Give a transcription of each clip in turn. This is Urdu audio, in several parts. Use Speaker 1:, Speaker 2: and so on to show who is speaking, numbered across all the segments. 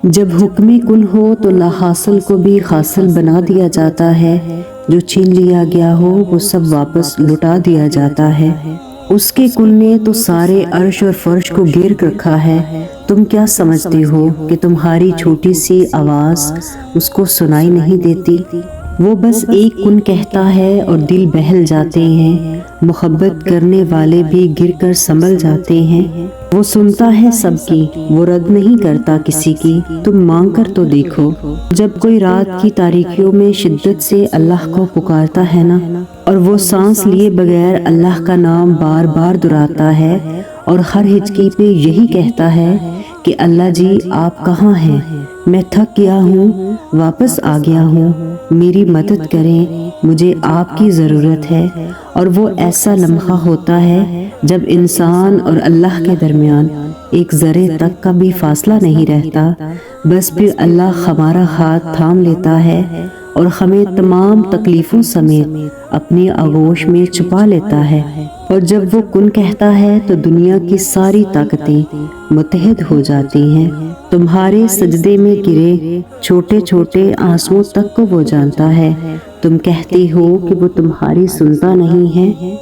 Speaker 1: جب حکم کن ہو تو لا حاصل کو بھی حاصل بنا دیا جاتا ہے، جو چھین لیا گیا ہو وہ سب واپس لٹا دیا جاتا ہے۔ اس کے کن نے تو سارے عرش اور فرش کو گھیر رکھا ہے۔ تم کیا سمجھتے ہو کہ تمہاری چھوٹی سی آواز اس کو سنائی نہیں دیتی؟ وہ بس ایک کن کہتا ہے اور دل بہل جاتے ہیں، محبت کرنے والے بھی گر کر سنبھل جاتے ہیں۔ وہ سنتا ہے سب کی، وہ رد نہیں کرتا کسی کی، تم مانگ کر تو دیکھو۔ جب کوئی رات کی تاریکیوں میں شدت سے اللہ کو پکارتا ہے نا، اور وہ سانس لیے بغیر اللہ کا نام بار بار دہراتا ہے اور ہر ہچکی پہ یہی کہتا ہے کہ اللہ جی آپ کہاں ہیں، میں تھک گیا ہوں، واپس آ گیا ہوں، میری مدد کریں، مجھے آپ کی ضرورت ہے۔ اور وہ ایسا لمحہ ہوتا ہے جب انسان اور اللہ کے درمیان ایک ذرے تک کا بھی فاصلہ نہیں رہتا، بس پھر اللہ ہمارا ہاتھ تھام لیتا ہے اور ہمیں تمام تکلیفوں سمیت اپنی آغوش میں چھپا لیتا ہے۔ اور جب وہ کن کہتا ہے تو دنیا کی ساری طاقتیں متحد ہو جاتی ہیں۔ تمہارے سجدے میں گرے چھوٹے چھوٹے آنسوؤں تک کو وہ جانتا ہے۔ تم کہتی ہو کہ وہ تمہاری سنتا نہیں ہے،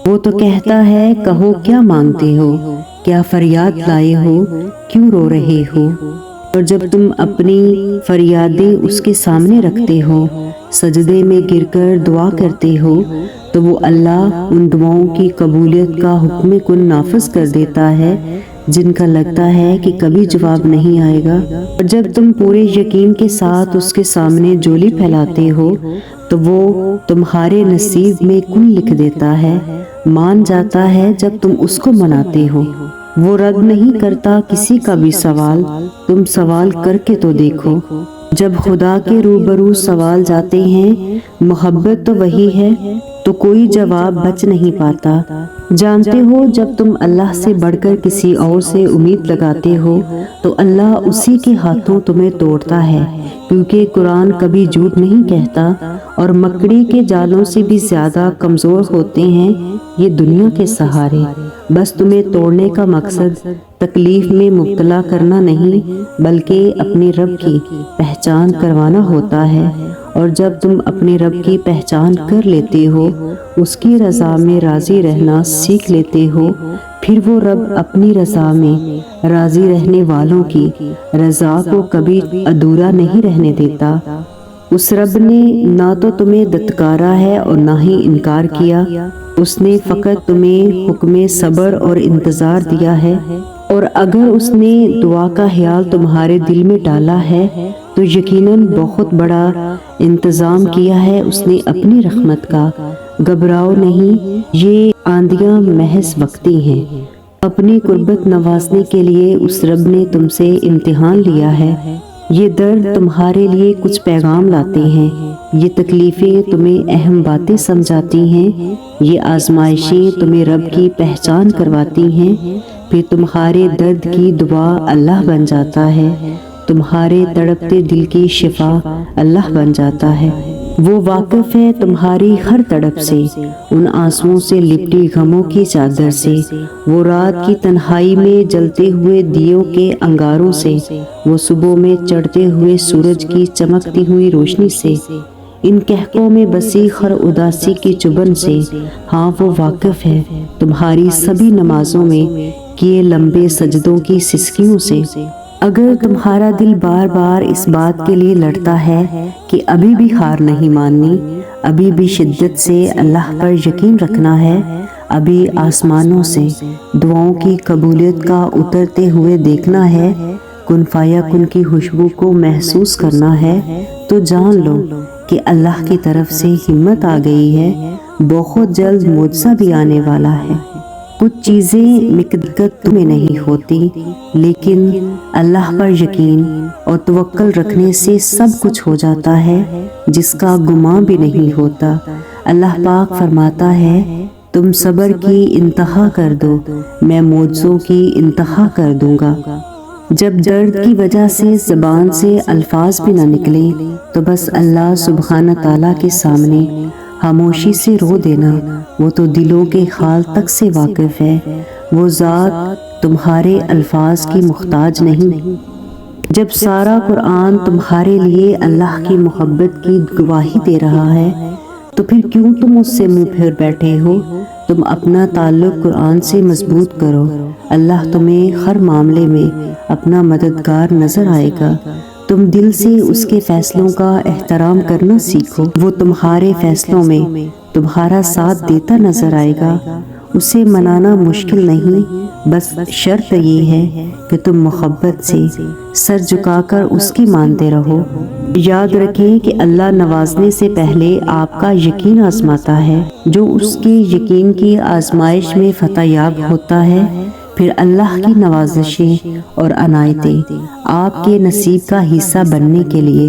Speaker 1: وہ تو کہتا ہے کہو کیا مانگتے ہو، کیا فریاد لائے ہو، کیوں رو رہے ہو۔ اور جب تم اپنی فریادیں اس کے سامنے رکھتے ہو، سجدے میں گر کر دعا کرتے ہو، تو وہ اللہ ان دعاؤں کی قبولیت کا حکم کن نافذ کر دیتا ہے جن کا لگتا ہے کہ کبھی جواب نہیں آئے گا۔ اور جب تم پورے یقین کے ساتھ اس کے سامنے جولی پھیلاتے ہو تو وہ تمہارے نصیب میں کن لکھ دیتا ہے، مان جاتا ہے جب تم اس کو مناتے ہو۔ وہ رد نہیں کرتا کسی کا بھی سوال، تم سوال کر کے تو دیکھو۔ جب خدا کے روبرو سوال جاتے ہیں، محبت تو وہی ہے، تو کوئی جواب بچ نہیں پاتا۔ جانتے ہو جب تم اللہ سے بڑھ کر کسی اور سے امید لگاتے ہو تو اللہ اسی کے ہاتھوں تمہیں توڑتا ہے، کیونکہ قرآن کبھی جھوٹ نہیں کہتا، اور مکڑی کے جالوں سے بھی زیادہ کمزور ہوتے ہیں یہ دنیا کے سہارے۔ بس تمہیں توڑنے کا مقصد تکلیف میں مبتلا کرنا نہیں، بلکہ اپنے رب کی پہچان کروانا ہوتا ہے۔ اور جب تم اپنے رب کی پہچان کر لیتے ہو، اس کی رضا میں راضی رہنا سیکھ لیتے ہو، پھر وہ رب اپنی رضا میں راضی رہنے والوں کی رضا کو کبھی ادھورا نہیں رہنے دیتا۔ اس رب نے نہ تو تمہیں دتکارا ہے اور نہ ہی انکار کیا، اس نے فقط تمہیں حکم صبر اور انتظار دیا ہے۔ اور اگر اس نے دعا کا خیال تمہارے دل میں ڈالا ہے تو یقیناً بہت بڑا انتظام کیا ہے اس نے اپنی رحمت کا۔ گھبراؤ نہیں، یہ آندیاں محض وقتی ہیں۔ اپنی قربت نوازنے کے لیے اس رب نے تم سے امتحان لیا ہے۔ یہ درد تمہارے لیے کچھ پیغام لاتے ہیں، یہ تکلیفیں تمہیں اہم باتیں سمجھاتی ہیں، یہ آزمائشیں تمہیں رب کی پہچان کرواتی ہیں۔ پھر تمہارے درد کی دوا اللہ بن جاتا ہے، تمہارے تڑپتے دل کی شفا اللہ بن جاتا ہے۔ وہ واقف ہے تمہاری ہر تڑپ سے، ان آنسوؤں سے لپٹی غموں کی چادر سے، وہ رات کی تنہائی میں جلتے ہوئے دیوں کے انگاروں سے، وہ صبح میں چڑھتے ہوئے سورج کی چمکتی ہوئی روشنی سے، ان کہکوں میں بسی ہر اداسی کی چبھن سے۔ ہاں وہ واقف ہے تمہاری سبھی نمازوں میں کیے لمبے سجدوں کی سسکیوں سے۔ اگر تمہارا دل بار بار اس بات کے لیے لڑتا ہے کہ ابھی بھی ہار نہیں ماننی، ابھی بھی شدت سے اللہ پر یقین رکھنا ہے، ابھی آسمانوں سے دعاؤں کی قبولیت کا اترتے ہوئے دیکھنا ہے، کن فایا کن کی خوشبو کو محسوس کرنا ہے، تو جان لو کہ اللہ کی طرف سے ہمت آ گئی ہے، بہت جلد معجزہ بھی آنے والا ہے۔ کچھ چیزیں مقدرت تمہیں نہیں ہوتی، لیکن اللہ پر یقین اور توکل رکھنے سے سب کچھ ہو جاتا ہے جس کا گمان بھی نہیں ہوتا۔ اللہ پاک فرماتا ہے تم صبر کی انتہا کر دو، میں معجزوں کی انتہا کر دوں گا۔ جب درد کی وجہ سے زبان سے الفاظ بھی نہ نکلیں تو بس اللہ سبحانہ تعالیٰ کے سامنے خاموشی سے رو دینا، وہ تو دلوں کے حال تک سے واقف ہے، وہ ذات تمہارے الفاظ کی محتاج نہیں۔ جب سارا قرآن تمہارے لیے اللہ کی محبت کی گواہی دے رہا ہے تو پھر کیوں تم اس سے منہ پھیر بیٹھے ہو؟ تم اپنا تعلق قرآن سے مضبوط کرو، اللہ تمہیں ہر معاملے میں اپنا مددگار نظر آئے گا۔ تم دل سے اس کے فیصلوں کا احترام کرنا سیکھو، وہ تمہارے فیصلوں میں تمہارا ساتھ دیتا نظر آئے گا۔ اسے منانا مشکل نہیں، بس شرط یہ ہے کہ تم محبت سے سر جھکا کر اس کی مانتے رہو۔ یاد رکھیں کہ اللہ نوازنے سے پہلے آپ کا یقین آزماتا ہے۔ جو اس کے یقین کی آزمائش میں فتح یاب ہوتا ہے، پھر اللہ کی نوازشیں اور عنایتیں آپ کے نصیب کا حصہ بننے کے لیے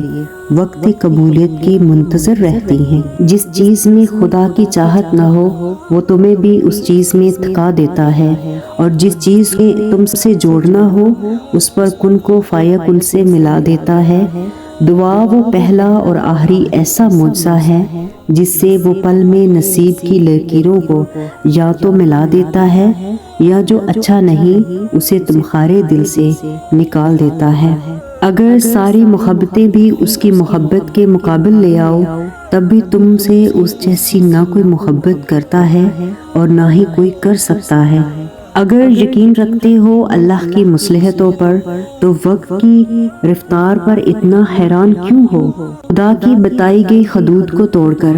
Speaker 1: وقت قبولیت کی منتظر رہتی ہیں۔ جس چیز میں خدا کی چاہت نہ ہو وہ تمہیں بھی اس چیز میں تھکا دیتا ہے، اور جس چیز کے تم سے جوڑنا ہو اس پر کن کو فیکن سے ملا دیتا ہے۔ دعا وہ پہلا اور آخری ایسا معجزہ ہے جس سے وہ پل میں نصیب کی لکیروں کو یا تو ملا دیتا ہے یا جو اچھا نہیں اسے تمہارے دل سے نکال دیتا ہے۔ اگر ساری محبتیں بھی اس کی محبت کے مقابل لے آؤ تب بھی تم سے اس جیسی نہ کوئی محبت کرتا ہے اور نہ ہی کوئی کر سکتا ہے۔ اگر یقین رکھتے ہو اللہ کی مصلحتوں پر تو وقت کی رفتار پر اتنا حیران کیوں ہو؟ خدا کی بتائی گئی حدود کو توڑ کر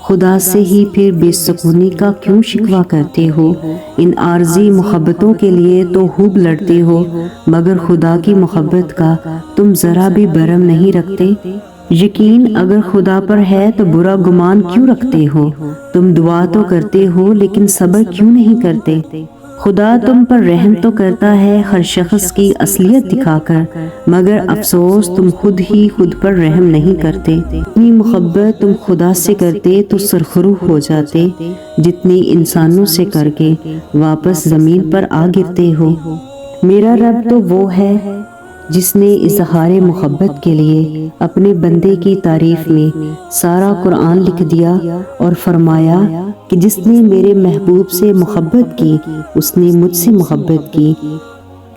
Speaker 1: خدا سے ہی پھر بے سکونی کا کیوں شکوہ کرتے ہو؟ ان عارضی محبتوں کے لیے تو خوب لڑتے ہو، مگر خدا کی محبت کا تم ذرا بھی برم نہیں رکھتے۔ یقین اگر خدا پر ہے تو برا گمان کیوں رکھتے ہو؟ تم دعا تو کرتے ہو لیکن صبر کیوں نہیں کرتے؟ خدا تم پر رحم تو کرتا ہے ہر شخص کی اصلیت دکھا کر، مگر افسوس تم خود ہی خود پر رحم نہیں کرتے۔ اتنی محبت تم خدا سے کرتے تو سرخرو ہو جاتے جتنی انسانوں سے کر کے واپس زمین پر آ گرتے ہو۔ میرا رب تو وہ ہے جس نے اظہار محبت کے لیے اپنے بندے کی تعریف میں سارا قرآن لکھ دیا اور فرمایا کہ جس نے میرے محبوب سے محبت کی اس نے مجھ سے محبت کی۔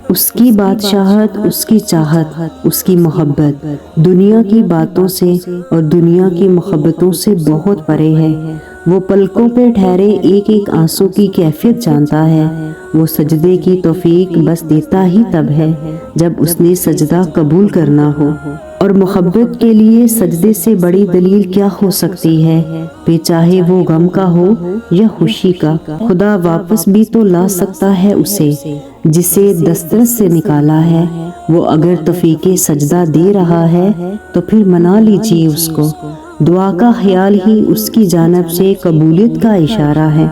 Speaker 1: اس کی بادشاہت، اس کی چاہت، اس کی محبت دنیا کی باتوں سے اور دنیا کی محبتوں سے بہت پرے ہے۔ وہ پلکوں پہ ٹھہرے ایک ایک آنسو کی کیفیت جانتا ہے۔ وہ سجدے کی توفیق بس دیتا ہی تب ہے جب اس نے سجدہ قبول کرنا ہو، اور محبت کے لیے سجدے سے بڑی دلیل کیا ہو سکتی ہے؟ پھر چاہے وہ غم کا ہو یا خوشی کا، خدا واپس بھی تو لا سکتا ہے اسے جسے دسترس سے نکالا ہے۔ وہ اگر توفیق سجدہ دے رہا ہے تو پھر منا لیجیے اس کو۔ دعا کا خیال ہی اس کی جانب سے قبولیت کا اشارہ ہے۔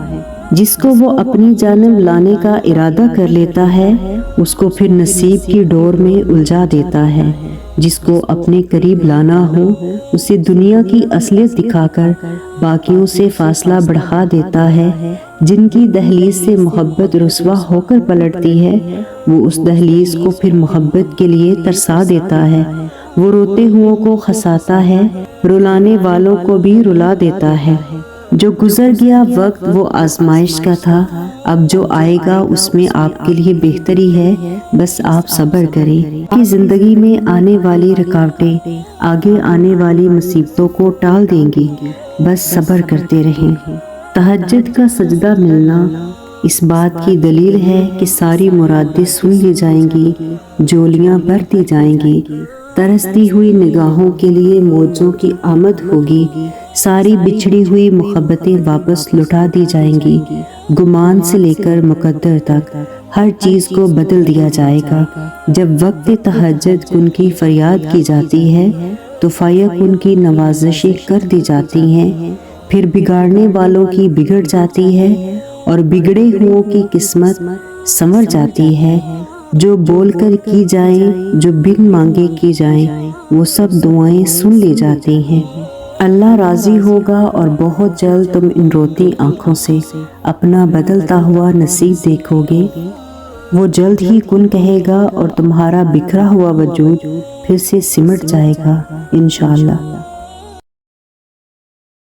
Speaker 1: جس کو وہ اپنی جانب لانے کا ارادہ کر لیتا ہے اس کو پھر نصیب کی ڈور میں الجھا دیتا ہے۔ جس کو اپنے قریب لانا ہو اسے دنیا کی اصلیت دکھا کر باقیوں سے فاصلہ بڑھا دیتا ہے۔ جن کی دہلیز سے محبت رسوا ہو کر پلٹتی ہے وہ اس دہلیز کو پھر محبت کے لیے ترسا دیتا ہے۔ وہ روتے ہوں کو ہنساتا ہے، رلانے والوں کو بھی رلا دیتا ہے۔ جو گزر گیا وقت وہ آزمائش کا تھا، اب جو آئے گا اس میں آپ کے لیے بہتری ہے، بس آپ صبر کریں۔ کہ زندگی میں آنے والی رکاوٹیں آگے آنے والی مصیبتوں کو ٹال دیں گی، بس صبر کرتے رہیں۔ تہجد کا سجدہ ملنا اس بات کی دلیل ہے کہ ساری مرادیں سن لی جائیں گی، جولیاں بھر دی جائیں گی، ترستی ہوئی نگاہوں کے لیے موجوں کی آمد ہوگی، ساری بچھڑی ہوئی محبتیں واپس لوٹا دی جائیں گی، گمان سے لے کر مقدر تک ہر چیز کو بدل دیا جائے گا۔ جب وقت تہجد کن کی فریاد کی جاتی ہے تو فیکن کی نوازشیں کر دی جاتی ہیں، پھر بگاڑنے والوں کی بگڑ جاتی ہے اور بگڑے ہوں کی قسمت سنور جاتی ہے۔ جو بول کر کی جائیں، جو بن مانگے کی جائیں، وہ سب دعائیں سن لی جاتی ہیں۔ اللہ راضی ہوگا اور بہت جلد تم ان روتی آنکھوں سے اپنا بدلتا ہوا نصیب دیکھو گے۔ وہ جلد ہی کن کہے گا اور تمہارا بکھرا ہوا وجود پھر سے سمٹ جائے گا انشاءاللہ۔